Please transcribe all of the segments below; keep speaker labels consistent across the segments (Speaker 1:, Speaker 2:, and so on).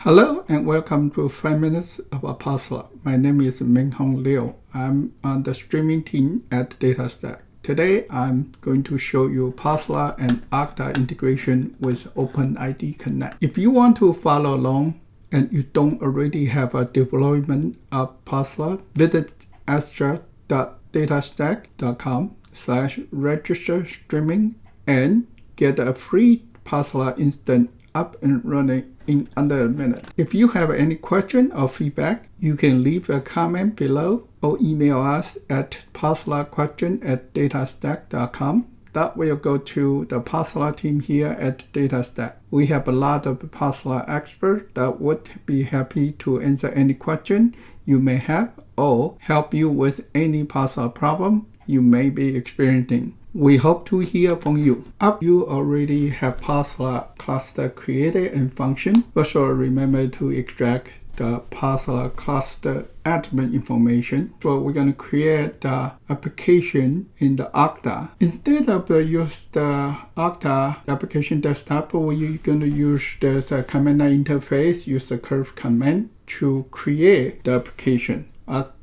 Speaker 1: Hello and welcome to 5 Minutes about Pulsar. My name is Minghong Liu. I'm on the streaming team at DataStax. Today I'm going to show you Pulsar and Okta integration with OpenID Connect. If you want to follow along and you don't already have a deployment of Pulsar, visit astra.datastax.com/register streaming and get a free Pulsar instance up and running in under a minute. If you have any question or feedback, you can leave a comment below or email us at pulsarquestions@datastax.com. That will go to the Pulsar team here at DataStax. We have a lot of Pulsar experts that would be happy to answer any question you may have or help you with any Pulsar problem you may be experiencing. We hope to hear from you. If you already have Pulsar cluster created and function, also remember to extract the Pulsar cluster admin information. So we're going to create the application in the Okta. Instead of use the Okta application desktop, we're going to use the command interface, use the curve command to create the application.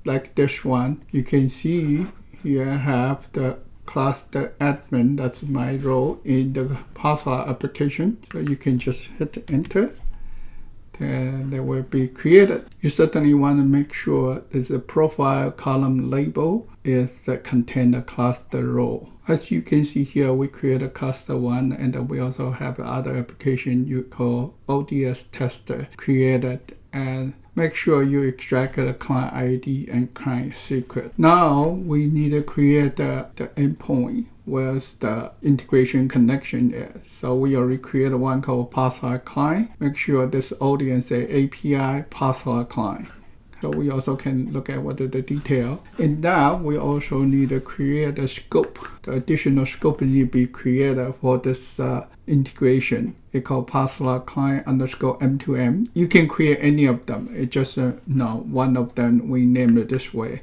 Speaker 1: Like this one, you can see here I have the cluster admin. That's my role in the Pulsar application. So you can just hit enter. Then they will be created. You certainly want to make sure there's a profile column label is contain the cluster role. As you can see here, we create a cluster one, and then we also have other application you call ODS tester created, and make sure you extract the client ID and client secret. Now we need to create the endpoint where the integration connection is. So we already created one called Pulsar client. Make sure this audience is API Pulsar client. So we also can look at what is the detail. And now we also need to create a scope. The additional scope need to be created for this integration. It's called Pulsar client _ M2M. You can create any of them. It's just one of them we named it this way.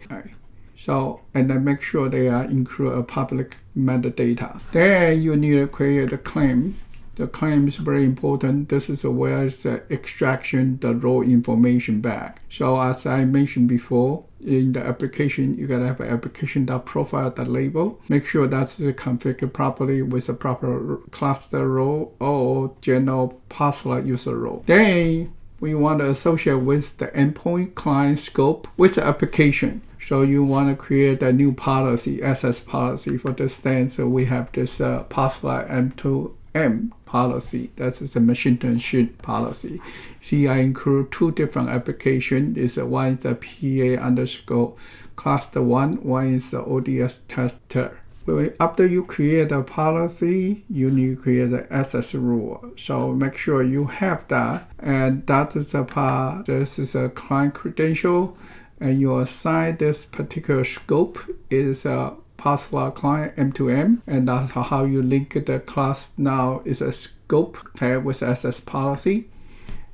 Speaker 1: So, and then make sure they are include a public metadata. Then you need to create a claim. The claim is very important. This is where the extraction, the raw information back. So as I mentioned before, in the application, you gotta have an application.profile label. Make sure that's configured properly with a proper cluster role or general Pulsar user role. Then we want to associate with the endpoint client scope with the application. So you want to create a new policy, access policy for this thing. So we have this Pulsar M2M policy. That is a machine-to-machine policy. See, I include two different applications. One is the PA_cluster1, one is the ODS tester. After you create a policy, you need to create the access rule. So make sure you have that. And that is the part, this is a client credential. And you assign this particular scope is a Pulsar client M2M, and that's how you link the class now is a scope with access policy,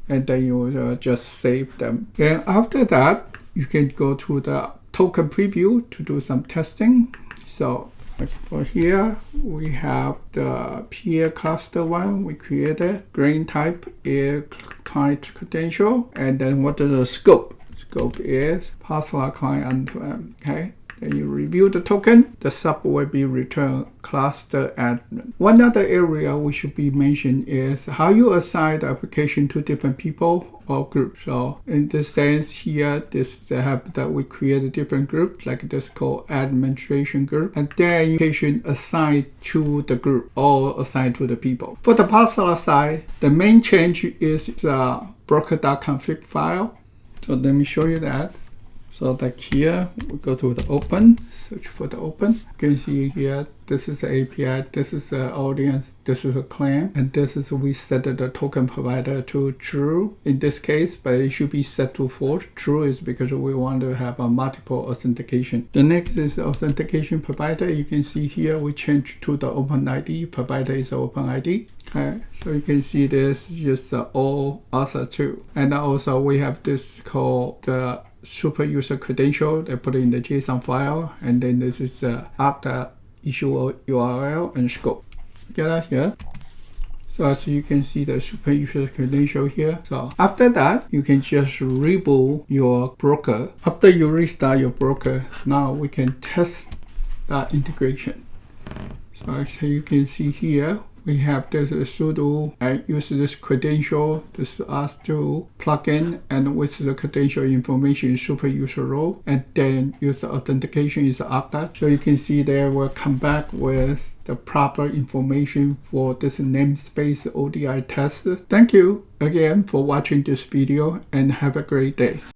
Speaker 1: and then you just save them. And after that, you can go to the token preview to do some testing. So like for here, we have the PA cluster one we created. Green type is client credential, and then what is the scope? Scope is Pulsar client M2M. Okay. Then you review the token, the sub will be returned cluster admin. One other area we should be mentioned is how you assign the application to different people or groups. So in this sense here, this have that we create a different group like this called administration group, and then you can assign to the group or assign to the people. For the Pulsar side, the main change is the broker.config file. So let me show you that. So like here, we go to the open, search for the open. You can see here, this is the API, this is the audience, this is a claim, and this is we set the token provider to true in this case, but it should be set to false. True is because we want to have a multiple authentication. The next is the authentication provider. You can see here, we change to the OpenID. Provider is OpenID. Okay, so you can see this is just all other two. And also we have this called the super user credential. They put it in the JSON file, and then this is the Okta issue URL and scope. Get out here. So as you can see the super user credential here. So after that, you can just reboot your broker. After you restart your broker, now we can test that integration. So as you can see here, we have this sudo. I use this credential. This us to plug in, and with the credential information is super user role, and then use the authentication is Okta. So you can see there will come back with the proper information for this namespace ODI test. Thank you again for watching this video, and have a great day.